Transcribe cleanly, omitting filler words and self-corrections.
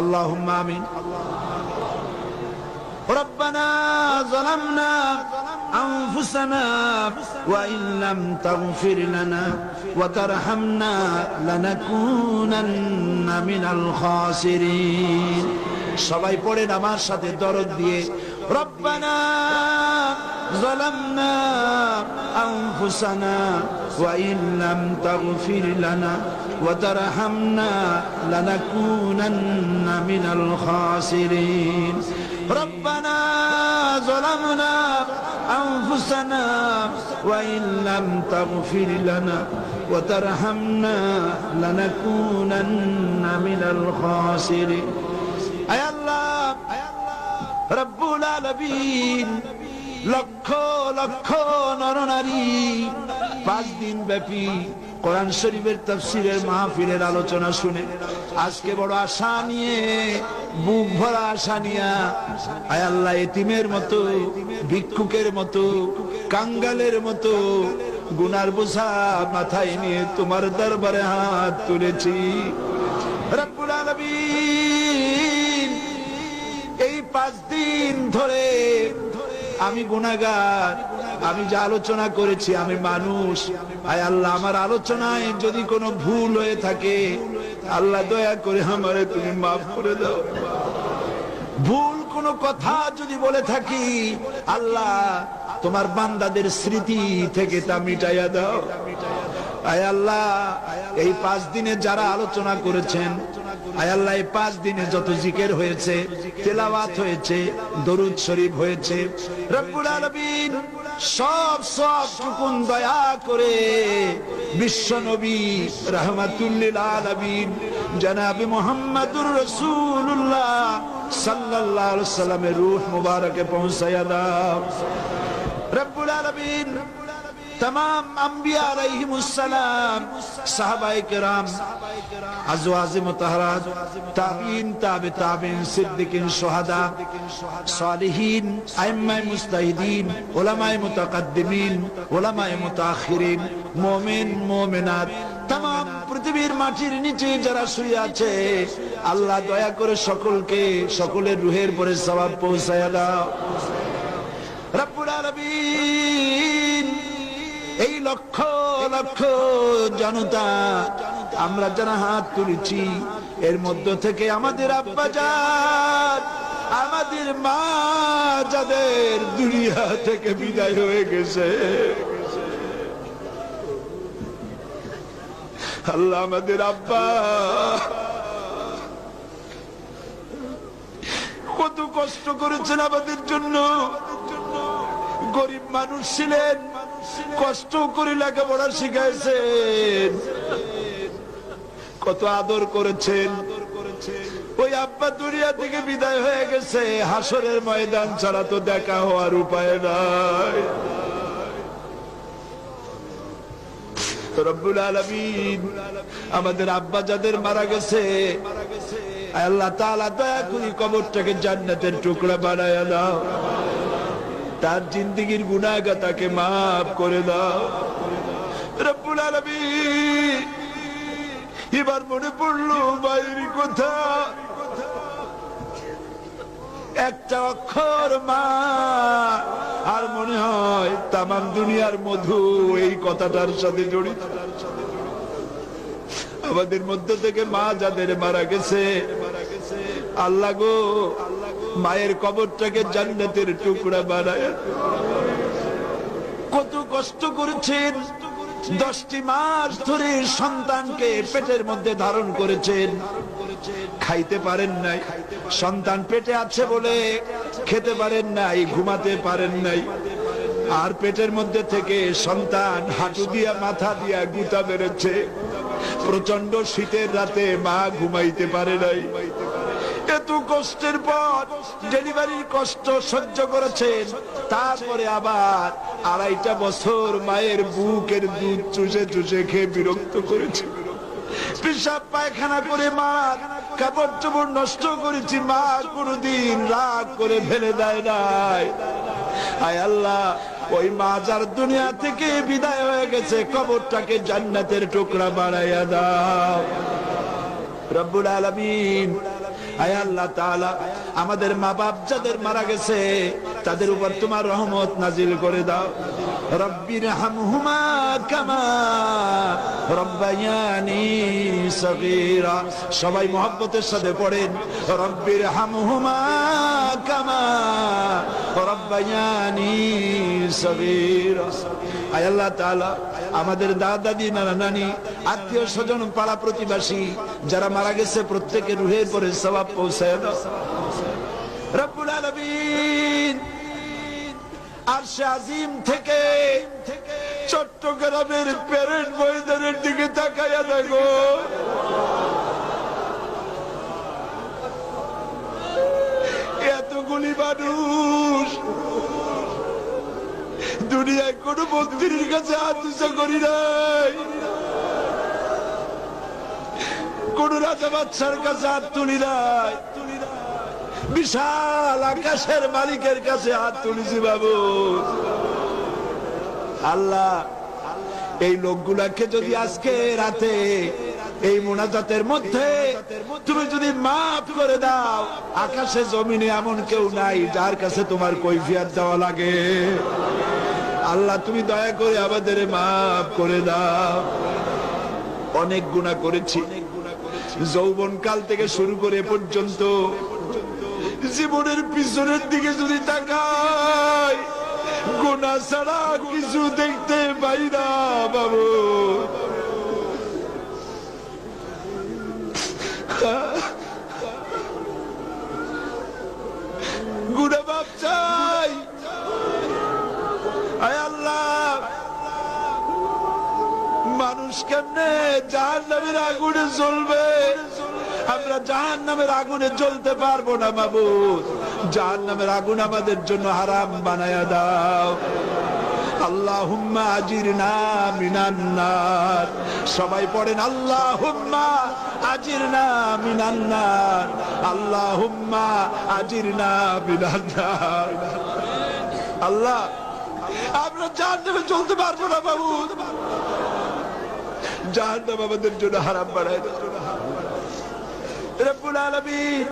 আল্লাহুম্মা আমিন। ربنا ظلمنا أنفسنا وإن لم تغفر لنا وترحمنا لنكونن من الخاسرين। সবাই পড়েন আমার সাথে দরদ দিয়ে, ربنا ظلمنا أنفسنا وإن لم تغفر لنا وترحمنا لنكونن من الخاسرين। ربنا ظلمنا أنفسنا وإن لم تغفر لنا وترحمنا لنكونن من الخاسرين। আয় আল্লাহ রব্বুল আলামিন, লক্ষ লক্ষ নরনারী 5 দিন ব্যাপী কোরআন শরীফের তাফসীরের মাহফিলের আলোচনা শুনে আজকে বড় আশা নিয়ে, বুক ভরা আশা নিয়ে, আয় আল্লাহ এতিমের মতো, ভিক্ষুকের মতো, কাঙ্গালের মতো গুনার বোঝা মাথায় নিয়ে তোমার দরবারে হাত তুলেছি। রব্বুল আলামিন, এই 5 দিন ধরে আমি গুনাহগার, আমি যা আলোচনা করেছি, আমি মানুষ। আয় আল্লাহ, আমার আলোচনায় যদি কোনো ভুল হয়ে থাকে, আল্লাহ দয়া করে আমারে তুমি মাফ করে দাও। ভুল কোনো কথা যদি বলে থাকি, আল্লাহ তোমার বান্দাদের স্মৃতি থেকে তা মিটাইয়া দাও। আয় আল্লাহ, এই 5 দিনে যারা আলোচনা করেছেন, আয় আল্লাহ এই 5 দিনে যত জিকির হয়েছে, তেলাওয়াত হয়েছে, দরুদ শরীফ হয়েছে, রব্বুল আলামিন সব টুকুন দয়া করে বিশ্ব নবী রাহমাতুল লিল আলামিন জনাবে মুহাম্মদুর রাসূলুল্লাহ সাল্লাল্লাহু আলাইহি ওয়াসাল্লামের রূহ মুবারকে পৌঁছায়া দাও। রব্বুল আলামিন तमाम अंबिया अलैहिमुस्सलाम, साहबाए किराम, अज़वाजे मुतहरात, ताबीन, ताबे ताबीन, सिद्दीकीन, शुहदा, सालिहीन, अइम्माए मुज्तहिदीन, उलमाए मुतक़द्दिमीन, उलमाए मुताखिरीन, मोमिन मोमिनात, तमाम पृथ्वीर माटिर नीचे যারা শুয়ে আছে, আল্লাহ দয়া করে সকলকে সকলের রূহের পরে সওয়াব পৌঁছায়া দাও। রব্বুল আলামিন, এই লক্ষ লক্ষ জনতা আমরা যারা হাত তুলেছি, এর মধ্য থেকে আমাদের আব্বাজান, আমাদের মা যাদের দুনিয়া থেকে বিদায় হয়ে গেছে, আল্লাহ আমাদের আব্বা কত কষ্ট করেছেন আমাদের জন্য। গরিব মানুষ ছিলেন, কষ্ট করে লেখাপড়া শিখাইছেন, কত আদর করেছেন। ওই আব্বা দুনিয়া থেকে বিদায় হয়ে গেছে, হাসরের ময়দান ছাড়া তো দেখা হওয়ার উপায় নাই। রব্বুল আলামিন, আমাদের আব্বা যাদের মারা গেছে, আল্লাহ তাআলা দয়া করে কবরটাকে জান্নাতের টুকরা বানায়া দাও। তার জিন্দেগীর গুনাহগাতাকে মাফ করে দাও। রব্বুল আলামিন, এবার মনে পড়লো মায়ের কথা, একটা অক্ষর মা, আর মনে হয় তামাম দুনিয়ার মধু এই কথাটার সাথে জড়িত। আমাদের মধ্য থেকে মা যাদের মারা গেছে, আল্লাহ গো মায়ের কবরটাকে জান্নাতের টুকরা বানায়। কত কষ্ট করেছেন, 10টি মাস ধরে সন্তানকে পেটের মধ্যে ধারণ করেছেন, খাইতে পারেন নাই। সন্তান পেটে আছে বলে খেতে পারেন নাই, ঘুমাতে পারেন নাই। আর পেটের মধ্যে থেকে সন্তান হাঁটু দিয়া মাথা দিয়া গুতা বেরোচ্ছে। প্রচন্ড শীতের রাতে মা ঘুমাইতে পারে নাই। এত কষ্টের পর ডেলিভারির কষ্ট সহ্য করেছেন, তারপরে আবার 2.5 বছর মায়ের বুকের দুধ চুষে চুষে খেয়ে বিরক্ত করেছে। পেশাব পায়খানা করে মা কাপড় চোপড় নষ্ট করেছি, মা কোনদিন রাগ করে ফেলে দেয় নাই। আয় আল্লাহ, ওই মা যার দুনিয়া থেকে বিদায় হয়ে গেছে, কবরটাকে জান্নাতের টুকরা বানাইয়া দাও। রব্বুল আলামিন, আয় আল্লাহ তাআলা আমাদের মা বাপ যাদের মারা গেছে তাদের উপর তোমার রহমত নাজিল করে দাও। রব্বিরহামহুমা কামা রব্বায়ানি সগীরা। সবাই মহব্বতের সাথে পড়েন রব্বিরহামহুমা কামা রব্বায়ানি সগীরা। আয় আল্লাহ তাআলা আমাদের দাদা দাদি নানা নানি আত্মীয় স্বজন পাড়া প্রতিবেশী যারা মারা গেছে প্রত্যেকের রুহের পরে সওয়াব পৌঁছায় দাও রব্বুল আলামিন। আরশে আজিম থেকে চট্টগ্রামের প্যারেড ময়দানের দিকে তাকায়া দেখো, এতগুলি মানুষ দুনিয়ায় কোন মন্ত্রীর কাছে আত্মীয় করি নাই, কোন রাজা বাদশার কাছে হাত তুলি নাই, বিশাল আকাশের মালিকের কাছে হাত তুলেছি বাবু। আল্লাহ এই লোকগুলাকে যদি আজকে রাতে এই মোনাজাতের মধ্যে তুমি যদি মাফ করে দাও, আকাশে জমিনে এমন কেউ নাই যার কাছে তোমার কৈফিয়ত দেওয়া লাগে। আল্লাহ তুমি দয়া করে আমাদের মাফ করে দাও। অনেক গুনাহ করেছি, যৌবন কাল থেকে শুরু করে পর্যন্ত জীবনের পিছনের দিকে যদি তাকাই গুনাহ ছাড়া কিছু দেখতে পাই না বাবু। গুনাহ মাফ চাই। আয় আল্লাহ মানুষ কেমনে জাহান্নামের আগুনে জ্বলবে, আমরা জাহান্নামের আগুনে জ্বলতে পারবো না মাবুদ। জাহান্নামের আগুন আমাদের জন্য হারাম বানায়া দাও। আল্লাহুম্মা আজিরনা মিনান নার। সবাই পড়েন আল্লাহুম্মা আজিরনা মিনান নার, আল্লাহুম্মা আজিরনা মিনান নার। আল্লাহ আমরা জাহান্নামে চলতে পারবো না মাবুদ, জাহান্নাম আমাদের জন্য হারাম বানায় দাও রব্বুল আলামিন।